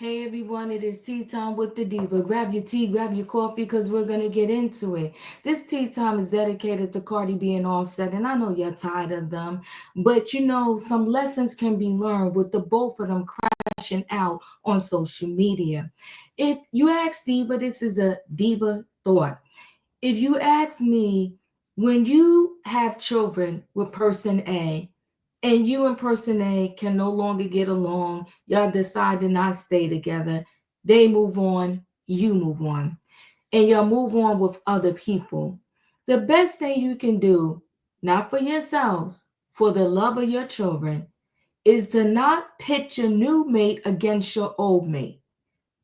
Hey everyone, it is tea time with the diva. Grab your tea, grab your coffee, because we're gonna get into it. This tea time is dedicated to Cardi B and Offset, and I know you're tired of them, but some lessons can be learned with the both of them crashing out on social media. If you ask Diva, this is a diva thought. If you ask me, when you have children with person A, and you and person A can no longer get along, y'all decide to not stay together, they move on, you move on, and y'all move on with other people. The best thing you can do, not for yourselves, for the love of your children, is to not pit your new mate against your old mate.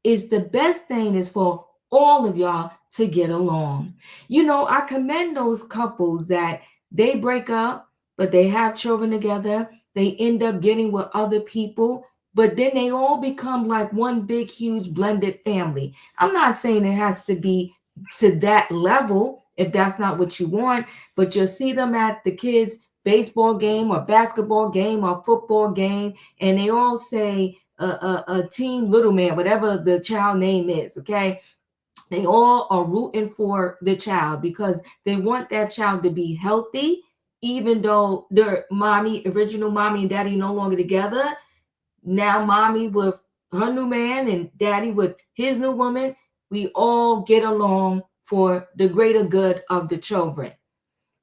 Is the best thing is for all of y'all to get along. I commend those couples that they break up, but they have children together. They end up getting with other people, but then they all become like one big, huge blended family. I'm not saying it has to be to that level if that's not what you want, but you'll see them at the kids' baseball game or basketball game or football game, and they all say, a team little man, whatever the child name is, okay? They all are rooting for the child because they want that child to be healthy, even though their original mommy and daddy no longer together. Now mommy with her new man and daddy with his new woman, we all get along for the greater good of the children.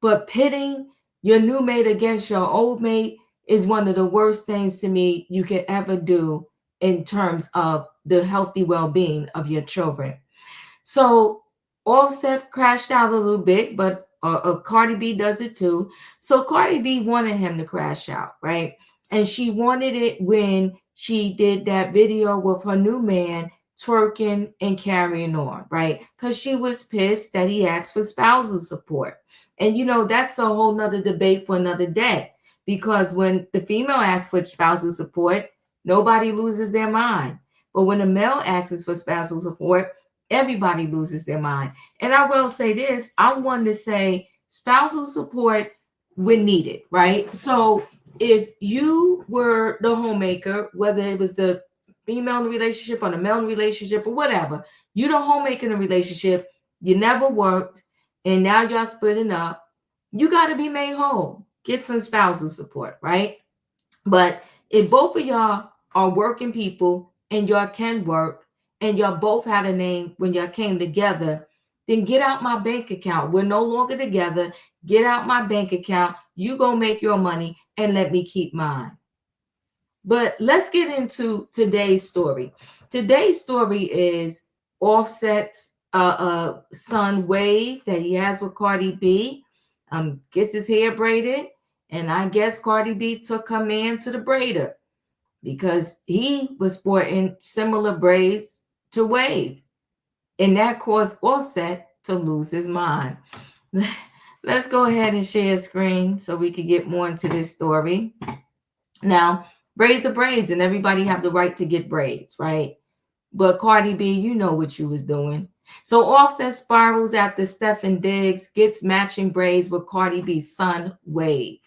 But pitting your new mate against your old mate is one of the worst things to me you can ever do in terms of the healthy well-being of your children. So Offset crashed out a little bit, but Cardi B does it too. So Cardi B wanted him to crash out, right? And she wanted it when she did that video with her new man twerking and carrying on, right? Because she was pissed that he asked for spousal support. And that's a whole nother debate for another day. Because when the female asks for spousal support, nobody loses their mind. But when the male asks for spousal support, everybody loses their mind. And I will say this, I'm one to say spousal support when needed, right? So if you were the homemaker, whether it was the female in the relationship or the male in the relationship or whatever, you the homemaker in a relationship, you never worked, and now y'all splitting up, you got to be made whole. Get some spousal support, right? But if both of y'all are working people and y'all can work and y'all both had a name when y'all came together, then get out my bank account. We're no longer together. Get out my bank account. You go make your money and let me keep mine. But let's get into today's story. Today's story is Offset's son Wave that he has with Cardi B. Gets his hair braided, and I guess Cardi B took her man to the braider because he was sporting similar braids to Wave, and that caused Offset to lose his mind. Let's go ahead and share a screen so we can get more into this story. Now, braids are braids, and everybody have the right to get braids, right? But Cardi B, you know what you was doing. So Offset spirals after Stephen Diggs gets matching braids with Cardi B's son, Wave.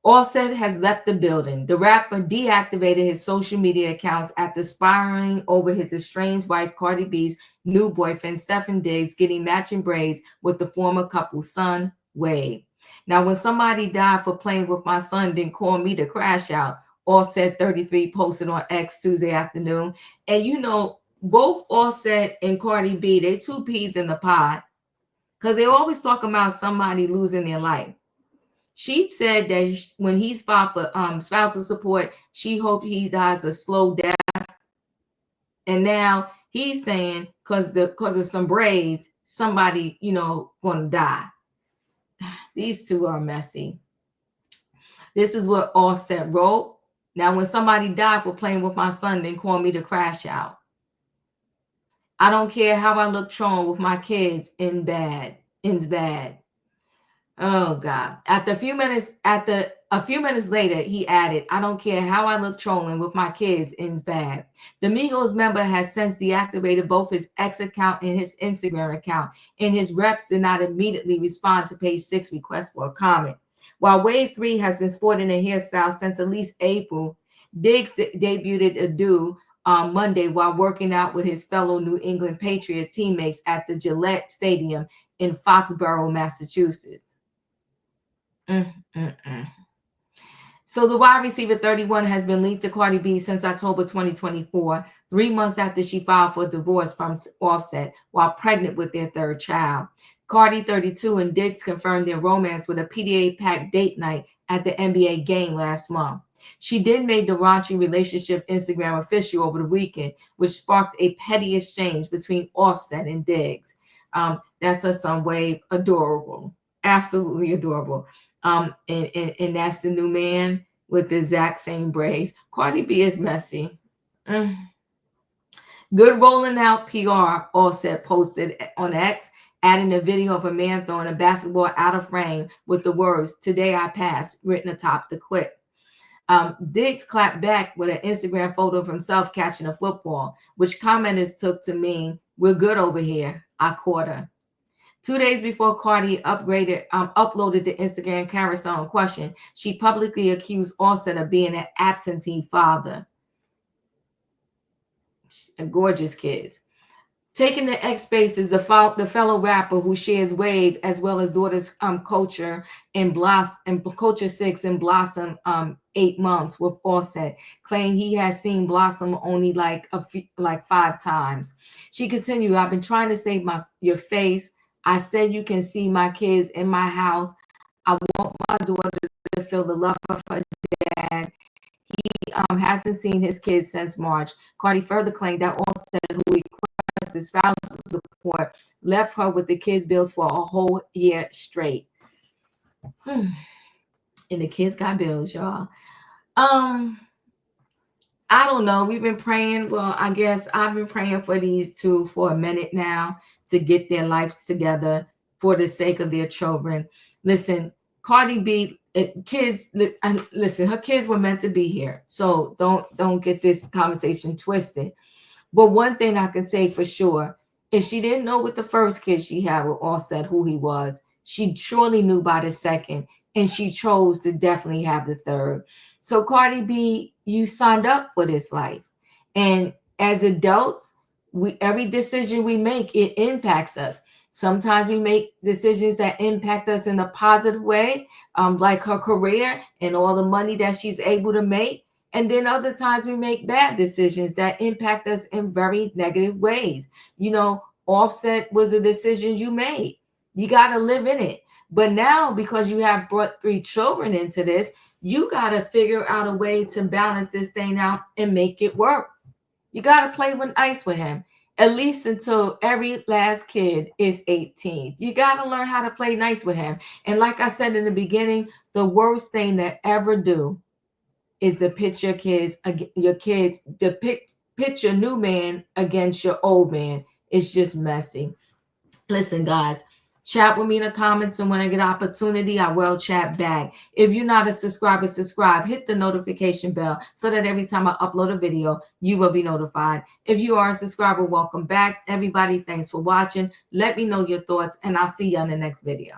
Offset has left the building. The rapper deactivated his social media accounts after spiraling over his estranged wife, Cardi B's new boyfriend, Stephen Diggs, getting matching braids with the former couple's son, Wave. Now, when somebody died for playing with my son, then call me to crash out, Offset 33 posted on X Tuesday afternoon. And both Offset and Cardi B, they two peas in the pod because they always talk about somebody losing their life. She said that when he's filed for spousal support, she hoped he dies a slow death. And now he's saying because of some braids, somebody, gonna die. These two are messy. This is what Offset wrote. Now, when somebody died for playing with my son, then call me to crash out. I don't care how I look trolling with my kids ends bad. Oh God. After a few minutes later, he added, I don't care how I look trolling with my kids ends bad. The Migos member has since deactivated both his X account and his Instagram account, and his reps did not immediately respond to page 6 request for a comment. While Wave 3 has been sporting a hairstyle since at least April, Diggs debuted a do on Monday while working out with his fellow New England Patriot teammates at the Gillette Stadium in Foxborough, Massachusetts. Mm-mm-mm. So the wide receiver 31 has been linked to Cardi B since October 2024, 3 months after she filed for divorce from Offset while pregnant with their third child. Cardi 32 and Diggs confirmed their romance with a PDA-packed date night at the NBA game last month. She did make the raunchy relationship Instagram official over the weekend, which sparked a petty exchange between Offset and Diggs. That's her son Wave. Adorable. Absolutely adorable. And that's the new man with the exact same braids. Cardi B is messy. Mm. Good rolling out PR, Offset posted on X, adding a video of a man throwing a basketball out of frame with the words, "Today I passed," written atop the clip. Diggs clapped back with an Instagram photo of himself catching a football, which commenters took to mean, "We're good over here. I caught her." 2 days before Cardi uploaded the Instagram carousel in question, she publicly accused Offset of being an absentee father. Gorgeous kids. Taking the X space is the fellow rapper who shares Wave as well as daughters Culture and Blossom and Culture 6 and Blossom 8 months with Offset, claiming he has seen Blossom only like 5 times. She continued, "I've been trying to save your face. I said you can see my kids in my house. I want my daughter to feel the love of her dad. He hasn't seen his kids since March." Cardi further claimed that Offset, who requested spousal support, left her with the kids' bills for a whole year straight. And the kids got bills, y'all. I don't know. We've been praying. Well, I guess I've been praying for these two for a minute now to get their lives together for the sake of their children. Listen, Cardi B, kids, listen, her kids were meant to be here. So don't get this conversation twisted. But one thing I can say for sure, if she didn't know with the first kid she had with Offset who he was, she surely knew by the second, and she chose to definitely have the third. So Cardi B, you signed up for this life. And as adults, every decision we make, it impacts us. Sometimes we make decisions that impact us in a positive way, like her career and all the money that she's able to make. And then other times we make bad decisions that impact us in very negative ways. You know, Offset was a decision you made. You got to live in it. But now, because you have brought 3 children into this, you got to figure out a way to balance this thing out and make it work. You got to play with ice with him, at least until every last kid is 18. You got to learn how to play nice with him. And like I said in the beginning, the worst thing to ever do is to pit your kids, pit your new man against your old man. It's just messy. Listen, guys, chat with me in the comments, and when I get an opportunity, I will chat back. If you're not a subscriber, subscribe. Hit the notification bell so that every time I upload a video, you will be notified. If you are a subscriber, welcome back. Everybody, thanks for watching. Let me know your thoughts, and I'll see you on the next video.